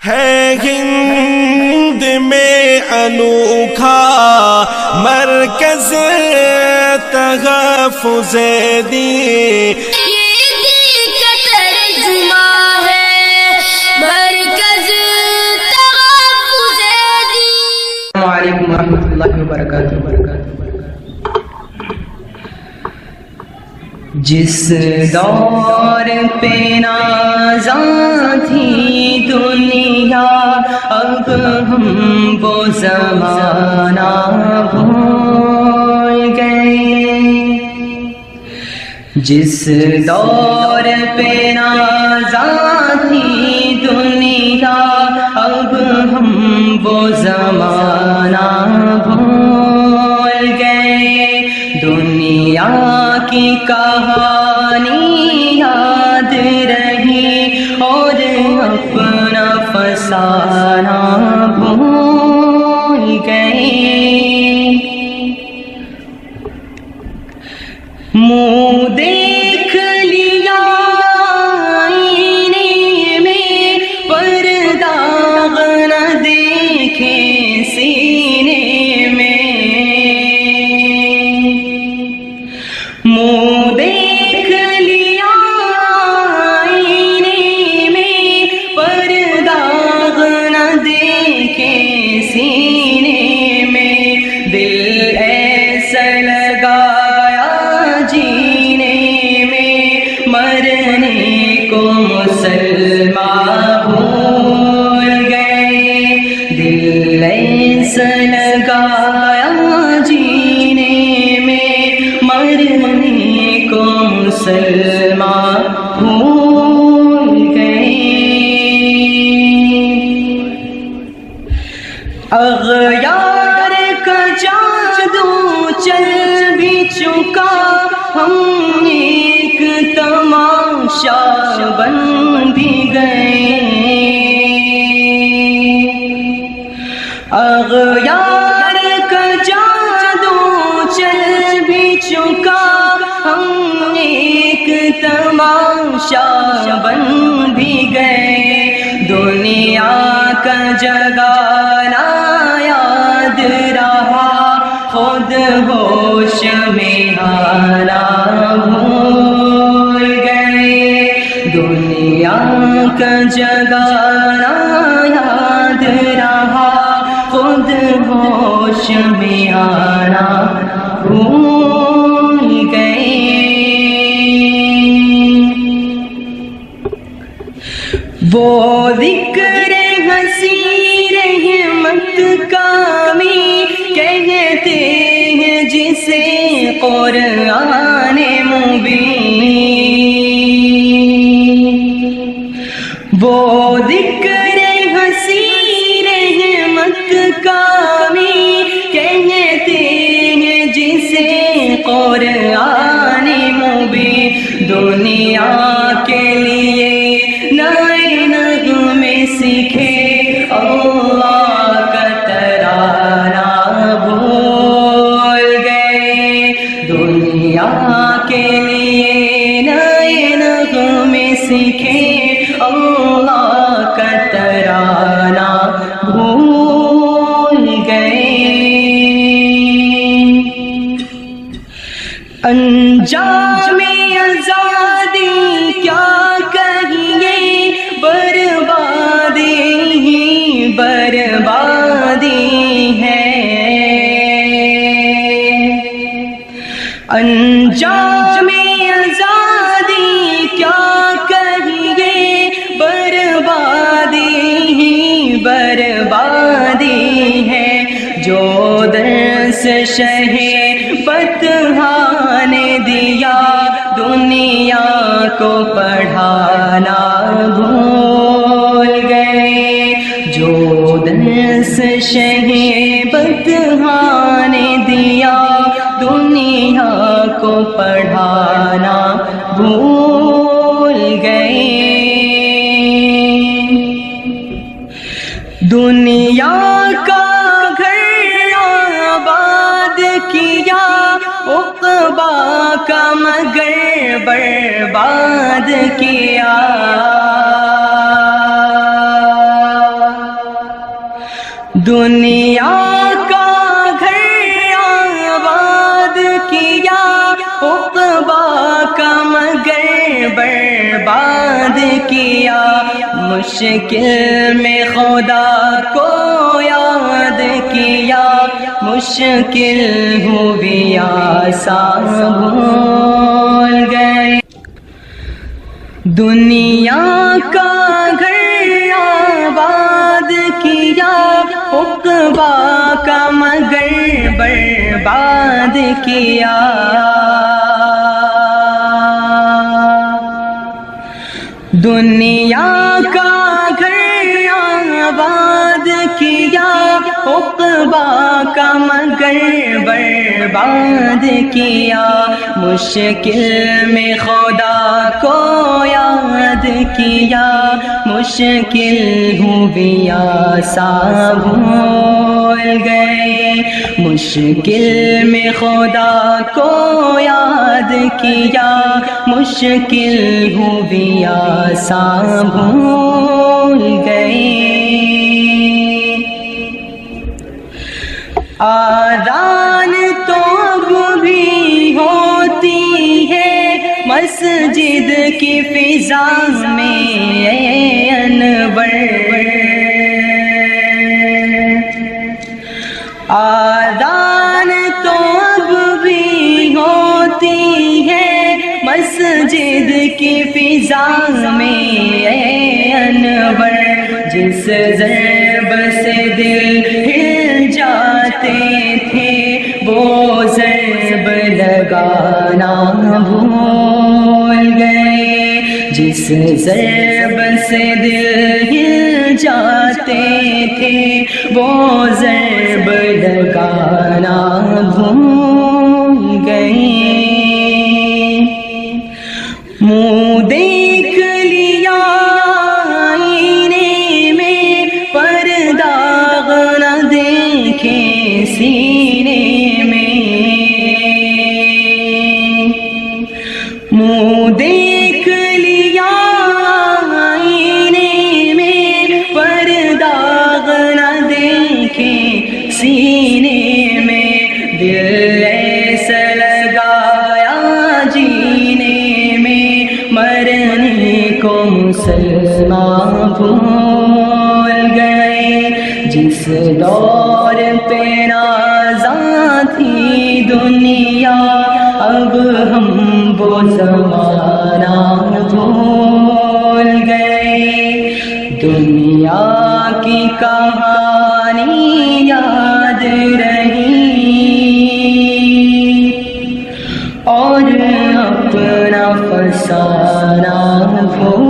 ہے ہند میں انوکھا مرکز تحفظ دین، السلام علیکم ورحمۃ اللہ وبرکاتہ۔ جس دور پہ نازاں تھی دنیا، اب ہم وہ زمانہ بھول گئے۔ جس دور پہ نازاں تھی دنیا، اب ہم وہ زمانہ بھول گئے۔ دنیا کی کہانی یاد رہی اور اپنا فسانہ بھول گئے۔ منہ دیکھ لیا آئینے میں، پر داغ نہ دیکھے سینے میں۔ منہ دیکھ لیا آئینے میں، پر داغ نہ دیکھے سینے میں۔ دل ایسا لگایا جینے میں، مرنے کو مسلمان بھول گئے۔ دل ایسا لگایا جینے میں، مرنے کو مسلمان بھول گئے۔ اغیار کا جادو چل بھی چکا، ہم ایک تماشا بن بھی گئے۔ اغیار کا جادو چل بھی چکا، ہم ایک تماشا بن بھی گئے۔ دنیا کا جگانا یاد رہا، خود ہوش میں آنا بھول گئے۔ دنیا کا جگانا یاد رہا، خود ہوش میں آنا بھول گئے۔ وہ ذکر ہنسی رحمت کامی کہتے ہیں جسے قرآن مبین۔ وہ ذکر ہنسی رحمت کامی کہتے ہیں جسے قرآن مبین۔ دنیا کے لیے نئے نغمے سیکھے، اللہ کا ترانہ بھول گئے۔ دنیا کے لیے نئے نغمے سیکھے، اللہ کا ترانہ بھول گئے۔ انجام آزادی کیا کہیے، بربادی ہی بربادی ہے۔ انجام آزادی کیا کہیے، بربادی ہی بربادی ہے۔ جو درس شہ بطحا نے دیا، دنیا کو پڑھانا بھول گئے۔ جو درس شہ بطحا نے دیا، دنیا کو پڑھانا بھول گئے۔ دنیا کا گھر آباد کیا، عقبا کا مگر برباد کیا۔ دنیا کا گھر آباد کیا عقبا کا مگر برباد کیا مشکل میں خدا کو یاد کیا مشکل ہوئی آسان بھول گئے دنیا کا گھر آباد کیا عقبا کا مگر برباد کیا دنیا کا گھر آباد کیا عقبا کا مگر برباد کیا مشکل میں خدا کو یاد کیا مشکل ہوئی آسان بھول گئے مشکل میں خدا کو یاد کیا مشکل ہوئی آسان بھول گئے آذان تو اب بھی ہوتی ہے مسجد کی فضا میں اے انور آذان تو اب بھی ہوتی ہے مسجد کی فضا میں اے انور جس ضرب سے دل ہل جاتے تھے وہ ضرب لگانا بھول گئے جس ضرب سے دل ہل جاتے تھے وہ ضرب لگانا بھول گئے منہ دیکھ لیا آئینے میں پر داغ نہ دیکھے سینے میں منہ دیکھ لیا آئینے میں پر داغ نہ دیکھے سینے میں دل ایسا لگایا جینے میں مرنے کو مسلمان بھول گئے جس دور پہ نازاں تھی دنیا اب ہم وہ زمانہ بھول گئے دنیا کی کہانی یاد رہی اور اپنا فسانہ بھول